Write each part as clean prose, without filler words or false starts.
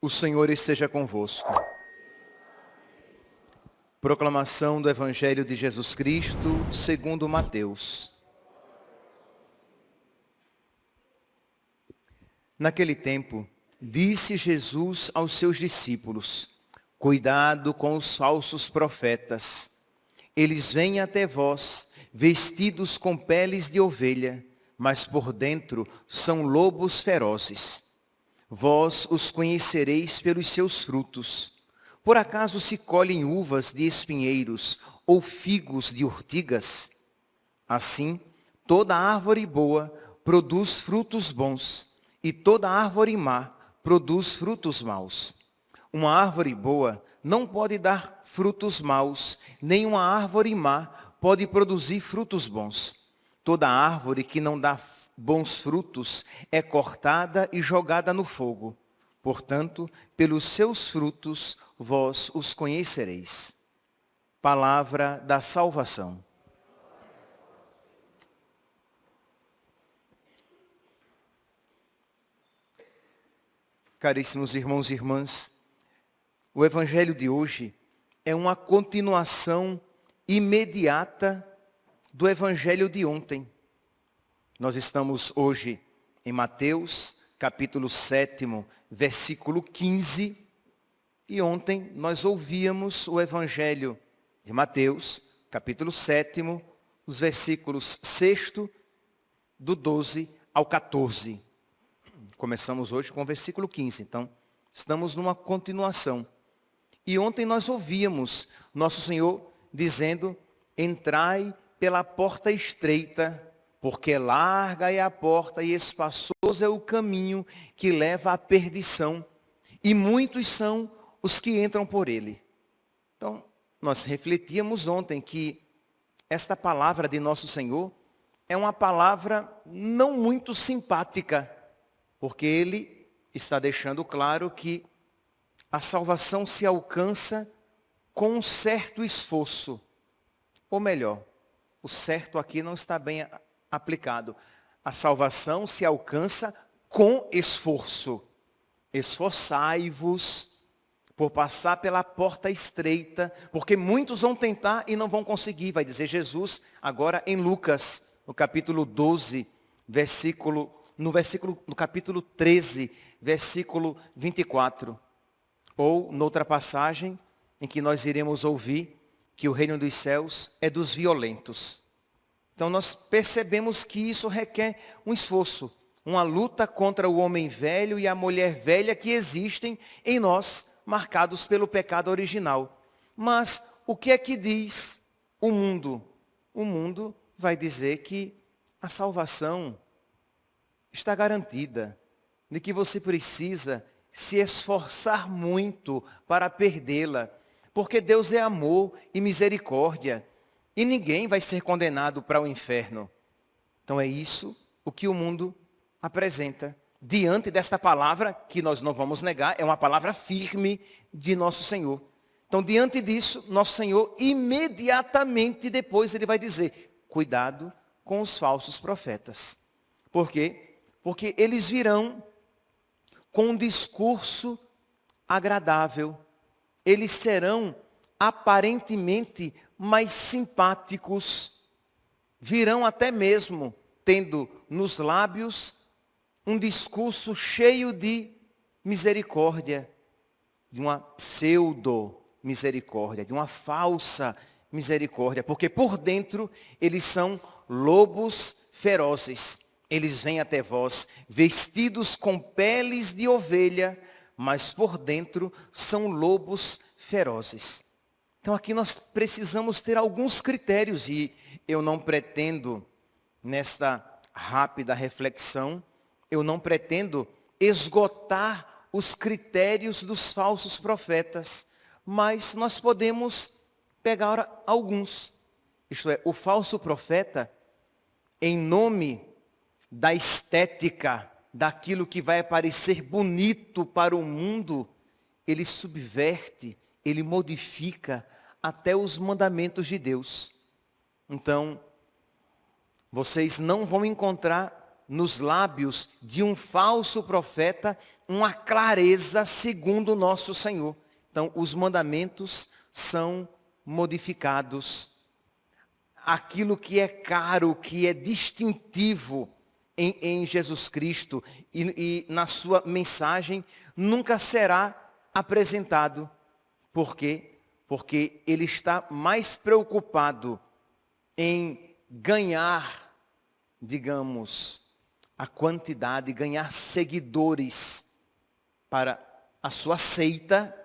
O Senhor esteja convosco. Proclamação do Evangelho de Jesus Cristo, segundo Mateus. Naquele tempo, disse Jesus aos seus discípulos: cuidado com os falsos profetas. Eles vêm até vós, vestidos com peles de ovelha, mas por dentro são lobos ferozes. Vós os conhecereis pelos seus frutos. Por acaso se colhem uvas de espinheiros ou figos de urtigas? Assim, toda árvore boa produz frutos bons, e toda árvore má produz frutos maus. Uma árvore boa não pode dar frutos maus, nem uma árvore má pode produzir frutos bons. Toda árvore que não dá bons frutos é cortada e jogada no fogo. Portanto, pelos seus frutos vós os conhecereis. Palavra da salvação. Caríssimos irmãos e irmãs, o Evangelho de hoje é uma continuação imediata do Evangelho de ontem. Nós estamos hoje em Mateus, capítulo 7, versículo 15. E ontem nós ouvíamos o Evangelho de Mateus, capítulo 7, os versículos 6, do 12 ao 14. Começamos hoje com o versículo 15, então estamos numa continuação. E ontem nós ouvíamos Nosso Senhor dizendo: entrai pela porta estreita, porque larga é a porta e espaçoso é o caminho que leva à perdição, e muitos são os que entram por ele. Então, nós refletíamos ontem que esta palavra de Nosso Senhor é uma palavra não muito simpática, porque ele está deixando claro que a salvação se alcança com um certo esforço. Ou melhor, o certo aqui não está bem aplicado. A salvação se alcança com esforço. Esforçai-vos por passar pela porta estreita, porque muitos vão tentar e não vão conseguir, vai dizer Jesus agora em Lucas, no capítulo 12, no capítulo 13, versículo 24. Ou, noutra passagem, em que nós iremos ouvir que o reino dos céus é dos violentos. Então nós percebemos que isso requer um esforço, uma luta contra o homem velho e a mulher velha que existem em nós, marcados pelo pecado original. Mas o que é que diz o mundo? O mundo vai dizer que a salvação está garantida, de que você precisa se esforçar muito para perdê-la, porque Deus é amor e misericórdia. E ninguém vai ser condenado para o inferno. Então é isso o que o mundo apresenta. Diante desta palavra, que nós não vamos negar, é uma palavra firme de Nosso Senhor. Então, diante disso, Nosso Senhor, imediatamente depois, ele vai dizer: cuidado com os falsos profetas. Por quê? Porque eles virão com um discurso agradável. Eles serão aparentemente mais simpáticos, virão até mesmo tendo nos lábios um discurso cheio de misericórdia, de uma pseudo-misericórdia, de uma falsa misericórdia, porque por dentro eles são lobos ferozes. Eles vêm até vós vestidos com peles de ovelha, mas por dentro são lobos ferozes. Então aqui nós precisamos ter alguns critérios, e eu não pretendo, nesta rápida reflexão, eu não pretendo esgotar os critérios dos falsos profetas, mas nós podemos pegar alguns. Isto é, o falso profeta, em nome da estética daquilo que vai parecer bonito para o mundo, ele subverte, ele modifica até os mandamentos de Deus. Então, vocês não vão encontrar nos lábios de um falso profeta uma clareza segundo o nosso Senhor. Então, os mandamentos são modificados. Aquilo que é caro, que é distintivo em Jesus Cristo e na sua mensagem, nunca será apresentado. Por quê? Porque ele está mais preocupado em ganhar, digamos, a quantidade, ganhar seguidores para a sua seita,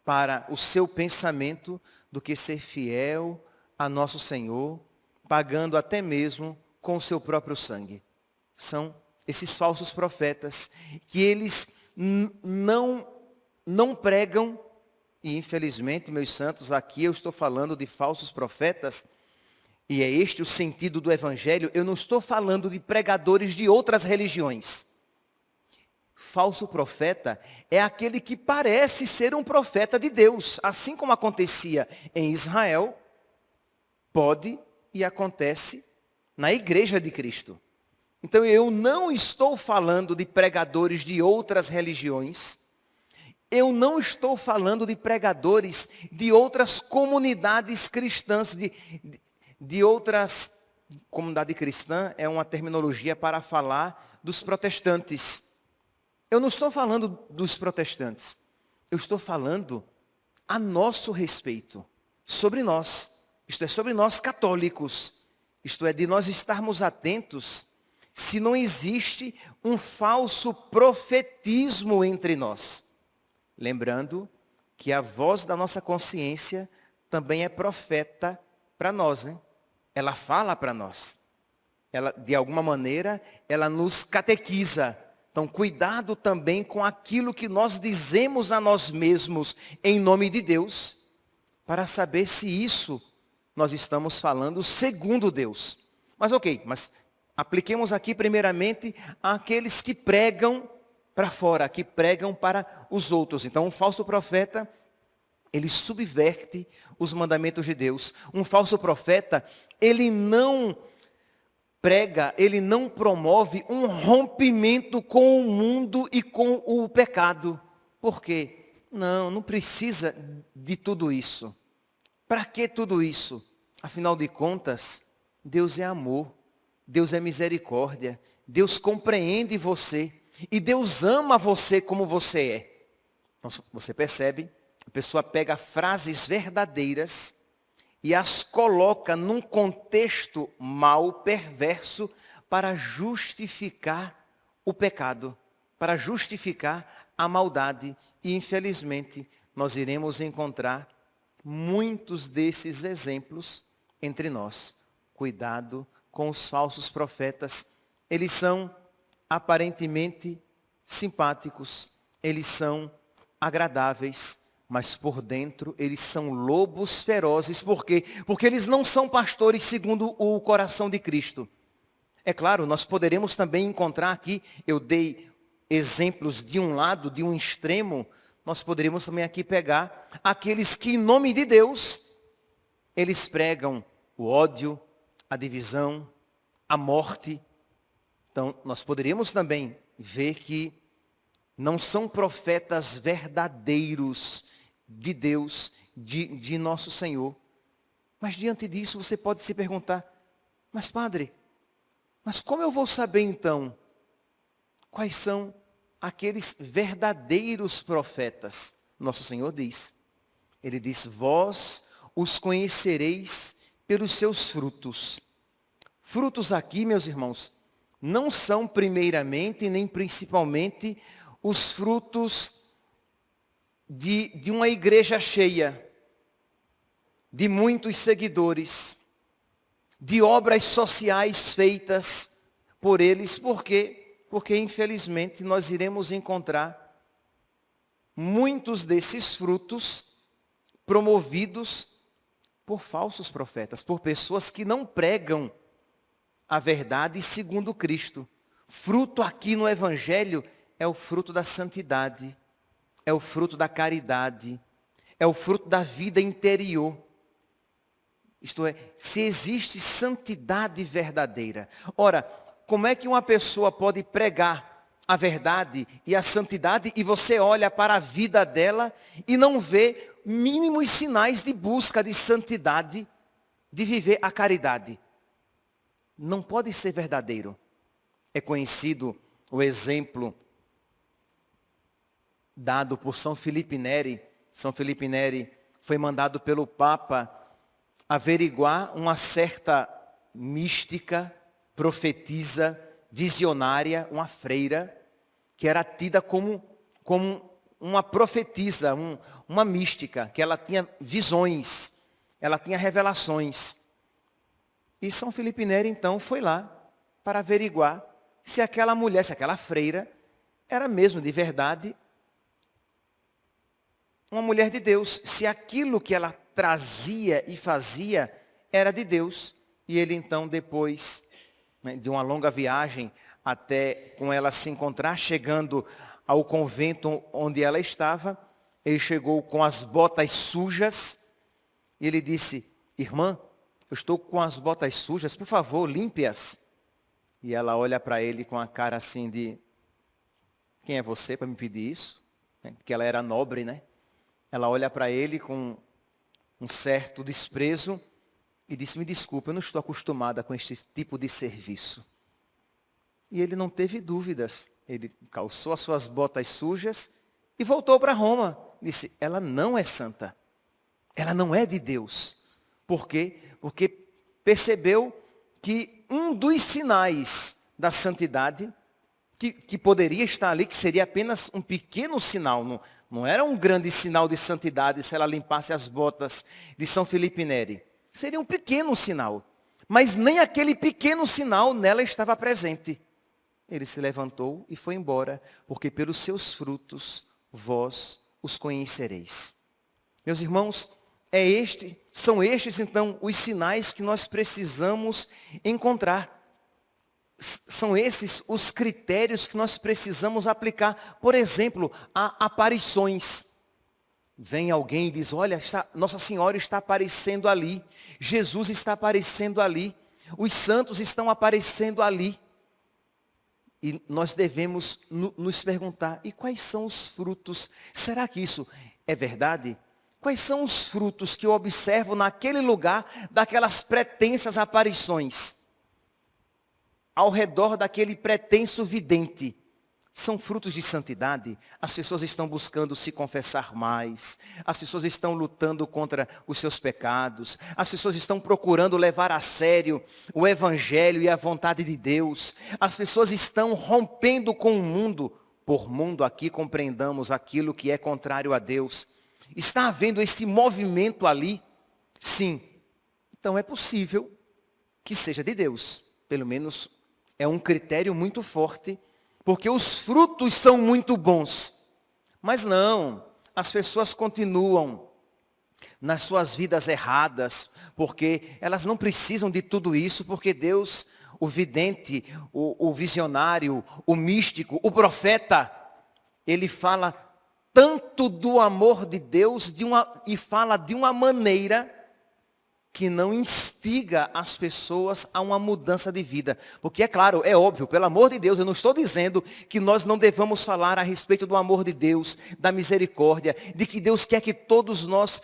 para o seu pensamento, do que ser fiel a nosso Senhor, pagando até mesmo com o seu próprio sangue. São esses falsos profetas que eles não pregam, e infelizmente, meus santos, aqui eu estou falando de falsos profetas, e é este o sentido do Evangelho. Eu não estou falando de pregadores de outras religiões. Falso profeta é aquele que parece ser um profeta de Deus. Assim como acontecia em Israel, pode e acontece na igreja de Cristo. Então eu não estou falando de pregadores de outras religiões. Eu não estou falando de pregadores de outras comunidades cristãs, de outras, comunidade cristã é uma terminologia para falar dos protestantes. Eu não estou falando dos protestantes. Eu estou falando a nosso respeito, sobre nós. Isto é, sobre nós católicos. Isto é, de nós estarmos atentos se não existe um falso profetismo entre nós. Lembrando que a voz da nossa consciência também é profeta para nós, né? Ela fala para nós. Ela, de alguma maneira, ela nos catequiza. Então, cuidado também com aquilo que nós dizemos a nós mesmos em nome de Deus, para saber se isso nós estamos falando segundo Deus. Mas mas apliquemos aqui primeiramente àqueles que pregam para fora, que pregam para os outros. Então, um falso profeta, ele subverte os mandamentos de Deus. Um falso profeta, ele não prega, ele não promove um rompimento com o mundo e com o pecado. Por quê? Não precisa de tudo isso. Para que tudo isso? Afinal de contas, Deus é amor, Deus é misericórdia, Deus compreende você e Deus ama você como você é. Então, você percebe? A pessoa pega frases verdadeiras e as coloca num contexto mau, perverso, para justificar o pecado, para justificar a maldade. E infelizmente, nós iremos encontrar muitos desses exemplos entre nós. Cuidado com os falsos profetas. Eles são aparentemente simpáticos, eles são agradáveis, mas por dentro eles são lobos ferozes. Por quê? Porque eles não são pastores segundo o coração de Cristo. É claro, nós poderemos também encontrar aqui, eu dei exemplos de um lado, de um extremo, nós poderíamos também aqui pegar aqueles que em nome de Deus, eles pregam o ódio, a divisão, a morte. Então, nós poderíamos também ver que não são profetas verdadeiros de Deus, de nosso Senhor. Mas diante disso você pode se perguntar, mas padre, mas como eu vou saber então quais são aqueles verdadeiros profetas? Nosso Senhor diz, Ele diz, vós os conhecereis pelos seus frutos. Frutos aqui, meus irmãos, não são primeiramente nem principalmente os frutos de uma igreja cheia, de muitos seguidores, de obras sociais feitas por eles. Por quê? Porque infelizmente nós iremos encontrar muitos desses frutos promovidos por falsos profetas, por pessoas que não pregam a verdade segundo Cristo. Fruto aqui no Evangelho é o fruto da santidade, é o fruto da caridade, é o fruto da vida interior. Isto é, se existe santidade verdadeira. Ora, como é que uma pessoa pode pregar a verdade e a santidade e você olha para a vida dela e não vê mínimos sinais de busca de santidade, de viver a caridade? Não pode ser verdadeiro. É conhecido o exemplo dado por São Felipe Neri. São Felipe Neri foi mandado pelo Papa averiguar uma certa mística, profetisa, visionária, uma freira, que era tida como uma profetisa, uma mística, que ela tinha visões, ela tinha revelações. E São Felipe Neri, então, foi lá para averiguar se aquela mulher, se aquela freira, era mesmo de verdade uma mulher de Deus, se aquilo que ela trazia e fazia era de Deus. E ele então, depois, né, de uma longa viagem, até com ela se encontrar, chegando ao convento onde ela estava, ele chegou com as botas sujas, e ele disse: irmã, eu estou com as botas sujas, por favor, limpe-as. E ela olha para ele com a cara assim de: quem é você para me pedir isso? Porque ela era nobre, né? Ela olha para ele com um certo desprezo e disse: me desculpe, eu não estou acostumada com este tipo de serviço. E ele não teve dúvidas. Ele calçou as suas botas sujas e voltou para Roma. Disse: ela não é santa. Ela não é de Deus. Por quê? Porque percebeu que um dos sinais da santidade, que poderia estar ali, que seria apenas um pequeno sinal, não era um grande sinal de santidade se ela limpasse as botas de São Felipe Neri. Seria um pequeno sinal. Mas nem aquele pequeno sinal nela estava presente. Ele se levantou e foi embora, porque pelos seus frutos vós os conhecereis. Meus irmãos, são estes então os sinais que nós precisamos encontrar. São esses os critérios que nós precisamos aplicar. Por exemplo, há aparições. Vem alguém e diz: olha, Nossa Senhora está aparecendo ali. Jesus está aparecendo ali. Os santos estão aparecendo ali. E nós devemos nos perguntar: e quais são os frutos? Será que isso é verdade? Quais são os frutos que eu observo naquele lugar daquelas pretensas aparições? Ao redor daquele pretenso vidente. São frutos de santidade? As pessoas estão buscando se confessar mais. As pessoas estão lutando contra os seus pecados. As pessoas estão procurando levar a sério o Evangelho e a vontade de Deus. As pessoas estão rompendo com o mundo. Por mundo aqui compreendamos aquilo que é contrário a Deus. Está havendo esse movimento ali? Sim. Então é possível que seja de Deus. Pelo menos é um critério muito forte. Porque os frutos são muito bons. Mas não, as pessoas continuam nas suas vidas erradas, porque elas não precisam de tudo isso, porque Deus, o vidente, o visionário, o místico, o profeta, ele fala tanto do amor de Deus e fala de uma maneira que não instiga as pessoas a uma mudança de vida. Porque é claro, é óbvio, pelo amor de Deus, eu não estou dizendo que nós não devamos falar a respeito do amor de Deus, da misericórdia, de que Deus quer que todos nós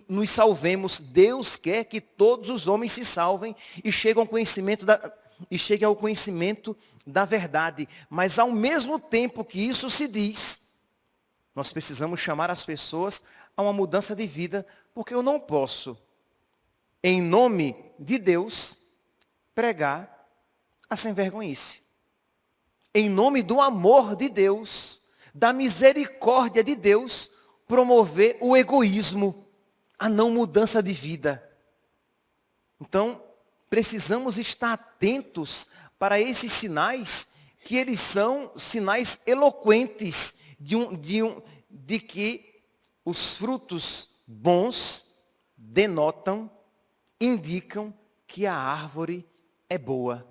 nos salvemos. Deus quer que todos os homens se salvem e cheguem ao conhecimento da verdade. Mas ao mesmo tempo que isso se diz, nós precisamos chamar as pessoas a uma mudança de vida, porque eu não posso, em nome de Deus, pregar a sem-vergonhice. Em nome do amor de Deus, da misericórdia de Deus, promover o egoísmo, a não mudança de vida. Então, precisamos estar atentos para esses sinais, que eles são sinais eloquentes de que os frutos bons denotam, indicam que a árvore é boa,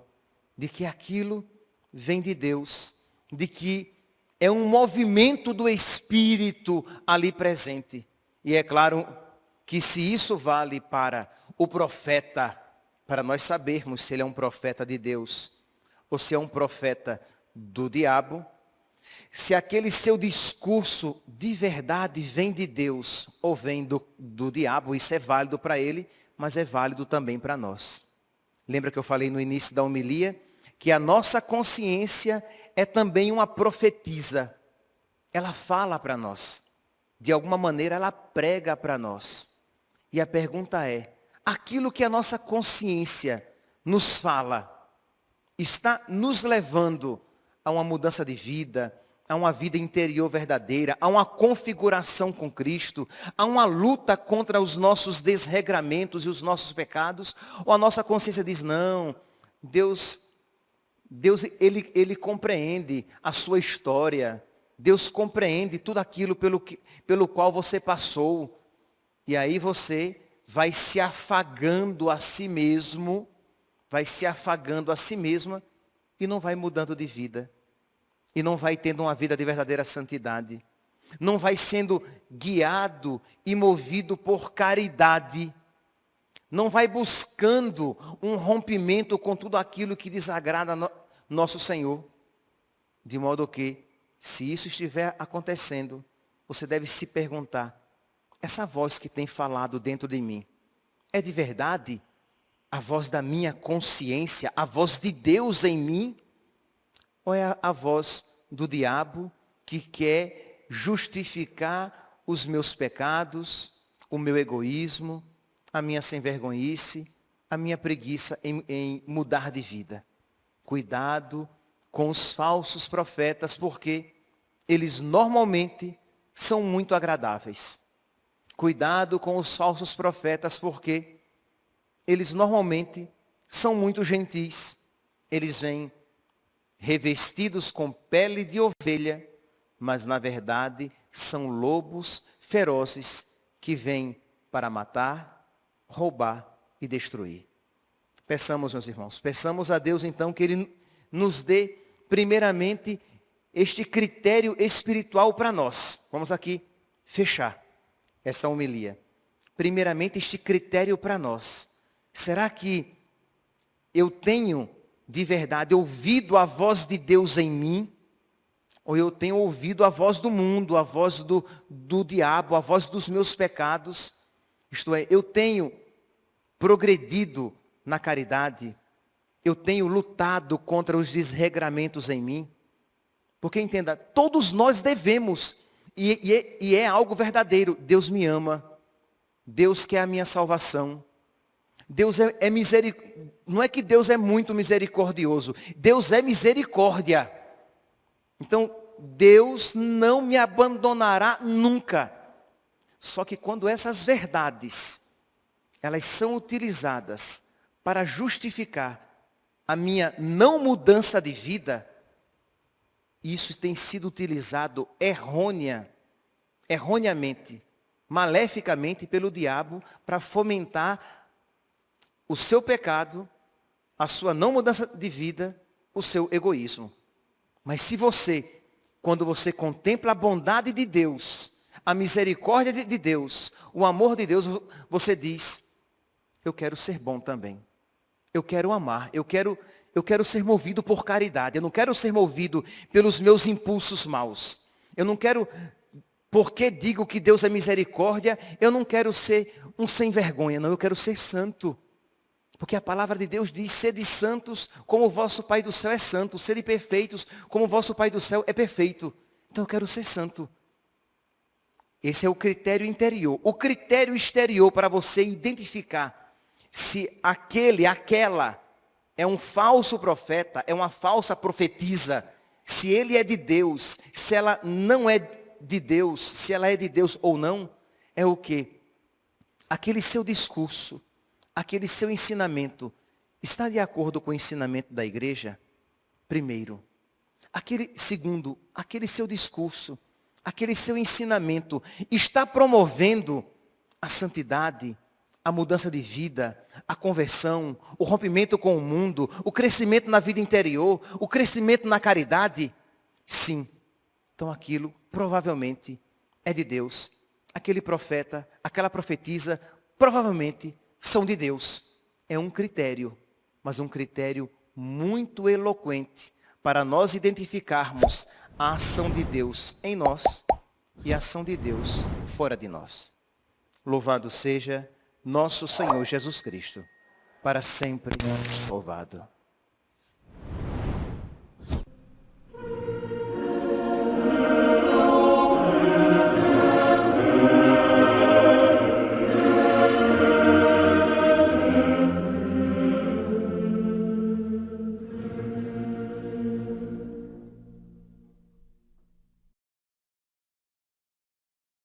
de que aquilo vem de Deus, de que é um movimento do Espírito ali presente. E é claro que se isso vale para o profeta, para nós sabermos se ele é um profeta de Deus ou se é um profeta do diabo, se aquele seu discurso de verdade vem de Deus ou vem do diabo, isso é válido para ele, mas é válido também para nós. Lembra que eu falei no início da homilia que a nossa consciência é também uma profetisa. Ela fala para nós. De alguma maneira ela prega para nós. E a pergunta é, aquilo que a nossa consciência nos fala, está nos levando a uma mudança de vida, a uma vida interior verdadeira, a uma configuração com Cristo, a uma luta contra os nossos desregramentos e os nossos pecados? Ou a nossa consciência diz, não, Deus ele compreende a sua história. Deus compreende tudo aquilo pelo qual você passou. E aí você vai se afagando a si mesmo, vai se afagando a si mesma e não vai mudando de vida. E não vai tendo uma vida de verdadeira santidade. Não vai sendo guiado e movido por caridade. Não vai buscando um rompimento com tudo aquilo que desagrada nosso Senhor. De modo que, se isso estiver acontecendo, você deve se perguntar, essa voz que tem falado dentro de mim, é de verdade a voz da minha consciência, a voz de Deus em mim? Ou é a voz do diabo que quer justificar os meus pecados, o meu egoísmo, a minha sem-vergonhice, a minha preguiça em mudar de vida? Cuidado com os falsos profetas, porque eles normalmente são muito agradáveis. Cuidado com os falsos profetas, porque eles normalmente são muito gentis. Eles vêm revestidos com pele de ovelha, mas na verdade são lobos ferozes que vêm para matar, roubar e destruir. Peçamos, meus irmãos, peçamos a Deus então que Ele nos dê primeiramente este critério espiritual para nós. Vamos aqui fechar essa homilia. Primeiramente este critério para nós. Será que eu tenho de verdade ouvido a voz de Deus em mim? Ou eu tenho ouvido a voz do mundo, a voz do diabo, a voz dos meus pecados? Isto é, eu tenho progredido na caridade? Eu tenho lutado contra os desregramentos em mim? Porque entenda, todos nós devemos, e é algo verdadeiro, Deus me ama, Deus quer a minha salvação. Deus é misericórdia. Não é que Deus é muito misericordioso, Deus é misericórdia. Então, Deus não me abandonará nunca. Só que quando essas verdades, elas são utilizadas para justificar a minha não mudança de vida, isso tem sido utilizado erroneamente, maleficamente pelo diabo para fomentar o seu pecado, a sua não mudança de vida, o seu egoísmo. Mas se você, quando você contempla a bondade de Deus, a misericórdia de Deus, o amor de Deus, você diz, eu quero ser bom também. Eu quero amar, eu quero ser movido por caridade, eu não quero ser movido pelos meus impulsos maus. Eu não quero, porque digo que Deus é misericórdia, eu não quero ser um sem vergonha, não, eu quero ser santo. Porque a palavra de Deus diz, sede santos como o vosso Pai do céu é santo, sede perfeitos como o vosso Pai do céu é perfeito. Então eu quero ser santo. Esse é o critério interior. O critério exterior para você identificar se aquela é um falso profeta, é uma falsa profetisa, se ele é de Deus, se ela não é de Deus, se ela é de Deus ou não, é o quê? Aquele seu discurso, aquele seu ensinamento, está de acordo com o ensinamento da igreja? Primeiro. Segundo, aquele seu discurso, aquele seu ensinamento, está promovendo a santidade, a mudança de vida, a conversão, o rompimento com o mundo, o crescimento na vida interior, o crescimento na caridade? Sim. Então aquilo provavelmente é de Deus. Aquele profeta, aquela profetisa, provavelmente são de Deus. É um critério, mas um critério muito eloquente para nós identificarmos a ação de Deus em nós e a ação de Deus fora de nós. Louvado seja nosso Senhor Jesus Cristo, para sempre louvado.